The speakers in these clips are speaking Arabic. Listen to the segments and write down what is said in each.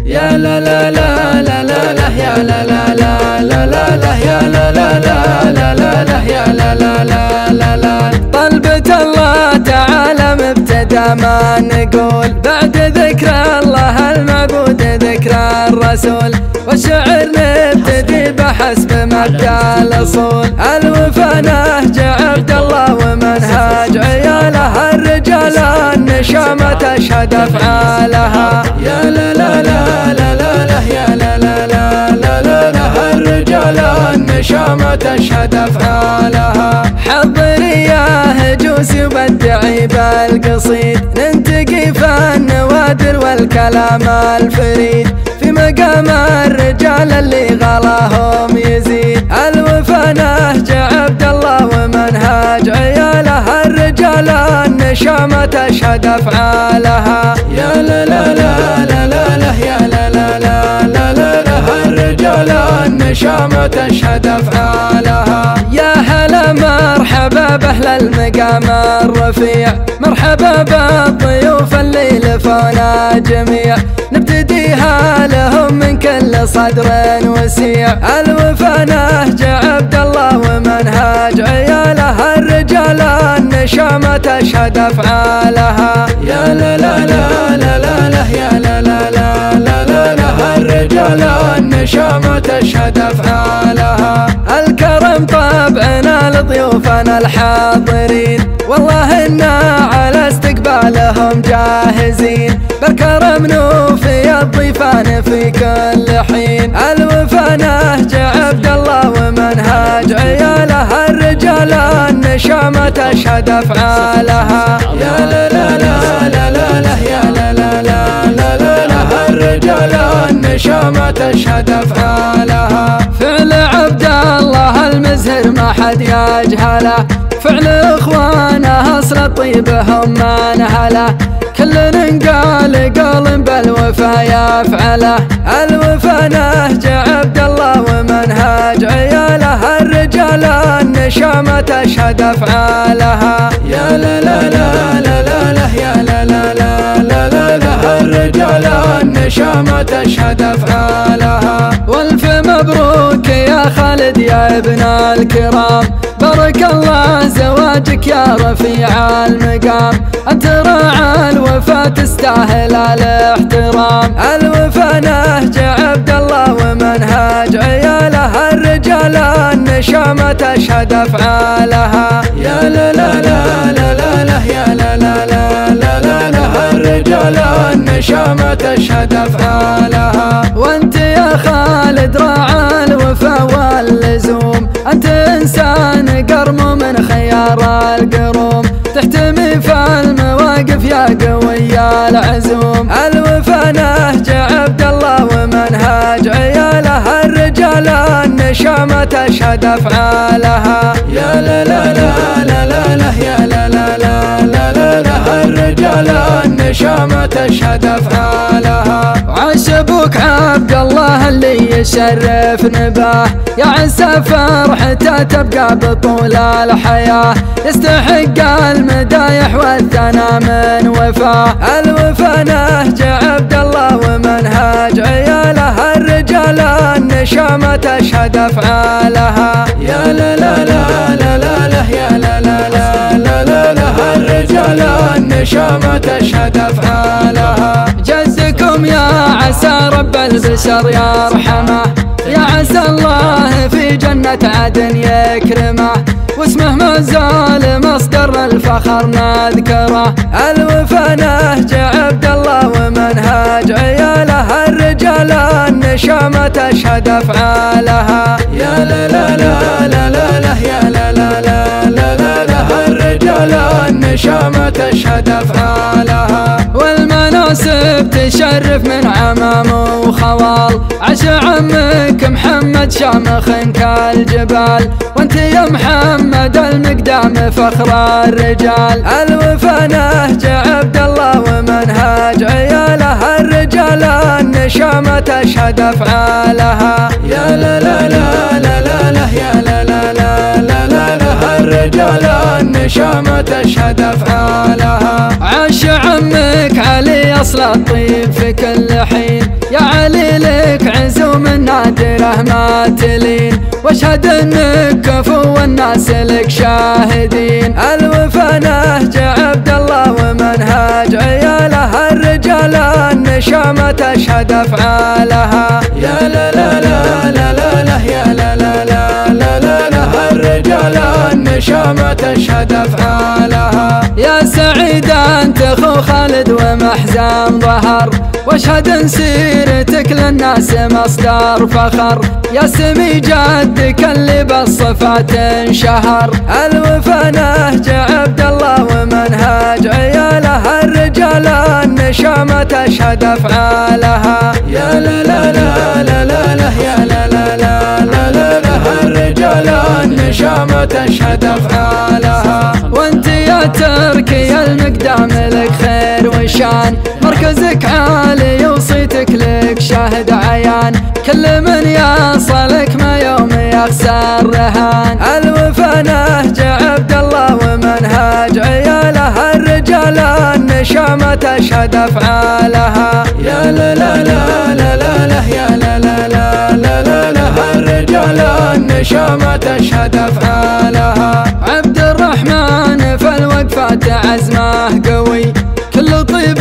يا لا لا لا لا لا لا يا لا لا لا لا لا لا يا لا لا لا لا لا لا يا لا لا لا لا لا. طلبة الله تعالى مبتدى ما نقول بعد ذكر الله المعبود ذكر الرسول، والشعر نبتدي بحسب مبدأ الأصول. الوفا نهج عبد الله ومنهاج عياله، الرجال النشامة تشهد أفعالها. يا لا لا لا لا لا لا يا لا لا لا لا لا لا الرجال النشامة تشهد أفعالها. حضري يا هجوسي وبدعي بالقصيد، ننتقي في النوادر والكلام الفريد، في مقام الرجال اللي غلاهم يزيد. الوفا نهج عبد الله ومنهاج عياله، الرجال النشامة تشهد أفعالها. يا لا لا لا لا لا لا يا لا لا لا لا لا لا الرجال النشامة تشهد أفعالها. يا هلا مرحبا بأهل المقام الرفيع، مرحبا بالضيوف اللي لفونا جميع، نبتديها لهم من كل صدر وسيع. الوفا نهج عبد الله ومنهاج عياله، الرجال النشامة تشهد أفعالها. يا لا لا لا لا لا لا يا لا لا لا لا لا لا الرجال النشامة تشهد أفعالها. الكرم طبعنا لضيوفنا الحاضرين، والله إنا على استقبالهم جاهزين، بالكرم نوفي الضيفان في كل حين. الوفا نهج عبد الله ومنهاج عياله، الرجال النشامة تشهد أفعالها. يا لا لا لا لا لا لا يا لا لا لا لا لا لا الرجال النشامة تشهد أفعالها. فعل عبد الله المزهر ما حد يجهله، فعل إخوانه أصل الطيب هم ما نهله، كل قال قول بالوفا يفعله. الوفا نهج عبد الله ومنهاج عياله، الرجال النشامة تشهد أفعالها. يا لا لا لا لا لا لا يا لا لا لا لا لا لا الرجال النشامة تشهد أفعالها. والف مبروك يا خالد يا ابن الكرام، بارك الله زواجك يا رفيع المقام، أنت راعى الوفا تستاهل الاحترام. الوفا نهج عبد الله ومنهاج عياله، الرجال النشامة تشهد أفعالها. يا لا لا لا لا لا لا يا لا لا لا لا لا لا الرجال النشامة تشهد أفعالها. وانت يا خالد راعى الوفا واللزوم، انت انسان قرم من خيار القروم، تحتمي في المواقف يا قوي العزوم. الوفا نهج عبد الله ومنهاج عياله، الرجال النشامة تشهد أفعالها. يا لا لا لا لا لا لا يا لا لا لا لا لا لا الرجال النشامة تشهد أفعالها. عاش أبوك عبد الله اللي يشرف نباه، يا عسى فرحته تبقى بطول الحياة، يستحق المدايح والثناء من وفاه. الوفا نهج عبد الله ومنهاج عياله، الرجال النشامة تشهد أفعالها. يا لا لا لا لا لا لا يا لا لا لا لا لا لا الرجال النشامة تشهد أفعالها. جزكم يا عسى رب البشر يرحمه، يا عسى الله في جنة عدن يكرمه، واسمه ما زال مصدر الفخر نذكره. الوفا نهج عبد الله ومنهاج عياله، الرجال النشامة تشهد أفعالها. يا لا لا لا لا لا لا يا لا لا لا لا لا لا الرجال النشامة تشهد أفعالها. والمناسب تشرف من عمام وخوال، عاش عمك محمد شامخ كالجبال، وانت يا محمد المقدام فخر الرجال. الوفا نهج عبد الله ومنهاج عياله، الرجال النشامة تشهد أفعالها. يا لا لا لا لا لا لا يا لا لا لا لا لا لا الرجال النشامة تشهد أفعالها. عاش عمك علي أصل الطيب في كل حين، يا علي لك عزوم نادرة ما تلين، واشهد انك كفو والناس لك شاهدين. الوفا نهج عبد الله ومنهج عياله، الرجال النشامة تشهد افعالها. يا لا لا لا لا لا لا يا لا لا لا لا لا لا، الرجال النشامة تشهد افعالها. يا سعيد انت اخو خالد ومحزن ظهر، واشهد ان سيرتك للناس مصدر فخر. يا سمي جدك اللي بالصفات انشهر، الوفا نهج عبد الله ومنهج عياله، الرجال النشامة تشهد افعالها. يا لا لا لا لا لا لا يا لا لا لا لا لا لا، الرجال النشامة تشهد افعالها. وانت يا تركي المقدام لك خير وشان، مركزك عالي وصيتك لك شاهد عيان. كل من يصلك ما يوم يخسر رهان، الوفا نهج عبد الله ومنهج عياله، الرجال النشامة تشهد افعالها. يا لا لا لا لا لا لا يا لا لا لا لا لا لا، الرجال النشامة تشهد افعالها. عبد الرحمن في الوقفات عزمه قوي، كل طيب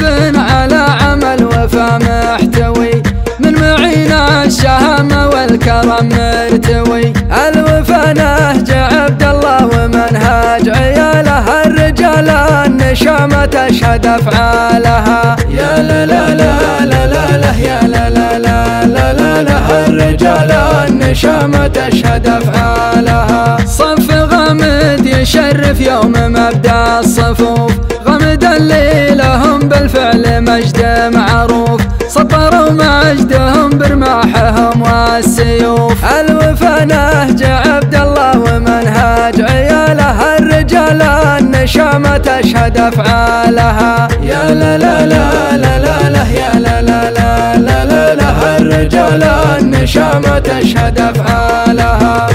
على عمل وفا محتوي، من معين الشهامة والكرم مرتوي. الوفا نهج عبد الله ومنهج عياله، الرجال النشامة تشهد افعالها. يا لا لا لا لا لا لا يا لا لا لا لا لا لا، الرجال النشامة تشهد افعالها. صف غامد يشرف يوم مبدا الصفوف، غمد اللي لهم بالفعل مجد معروف، سطروا مجدهم برماحهم والسيوف. الوفا نهج عبد الله ومنهج عياله، الرجال النشامة تشهد افعالها. يا لا لا لا لا لا لا يا لا لا لا لا لا لا، الرجال النشامة تشهد افعالها.